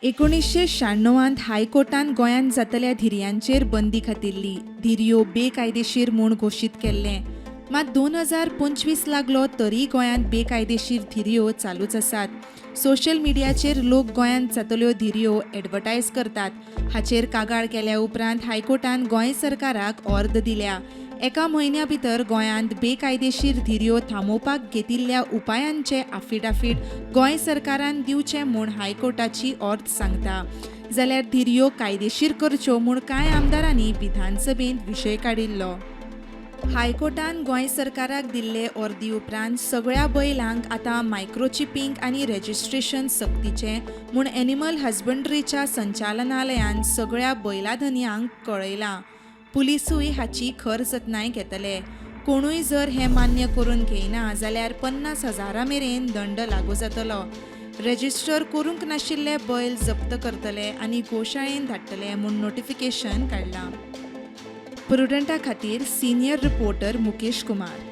1996 हायकोर्टान गोंयांत जातल्या धिरयांचेर बंदी घातिल्ली. धिरयो बेकायदेशीर म्हूण घोशीत केल्ले. मात 2025 लागलो तरी गोंयांत बेकायदेशीर धिरयो चालूच आसात. सोशल मिडियाचेर लोक गोंयांत जातल्यो धिरयो एडवर्टायज करतात. हाचेर कागाळ केल्या उपरांत हायकोर्टान गोंय सरकाराक ऑर्द दिल्या. एका म्हयन्या भितर गोंयांत बेकायदेशीर धिरयो थांबोवपाक घेतिल्ल्या उपायांचे आफिडाफीट गोंय सरकारान दिवचे म्हूण हायकोर्टाची ऑर्द सांगता. जाल्यार धिरयो कायदेशीर करच्यो म्हूण कांय आमदारांनी विधानसभेंत विशय काडिल्लो. हायकोर्टान गोंय सरकाराक दिल्ले ऑर्दी उपरांत सगळ्या बैलांक आतां मायक्रोचिपींग आनी रजिस्ट्रेशन सक्तीचें म्हूण एनिमल हजबंड्रीच्या संचालनालयान सगळ्या बैलाधन्यांक कळयलां. पुलिसूय हाची खर जतनाय घेतले. कोणूय जर हें मान्य करून घेयना जाल्यार 50,000 मेरेन दंड लागू जातलो. रजिस्टर करूंक नाशिल्ले बैल जप्त करतले आनी गोशाळेन धाडटले म्हूण नोटिफिकेशन काडलां. प्रुडंटा खातीर सिनियर रिपोर्टर मुकेश कुमार.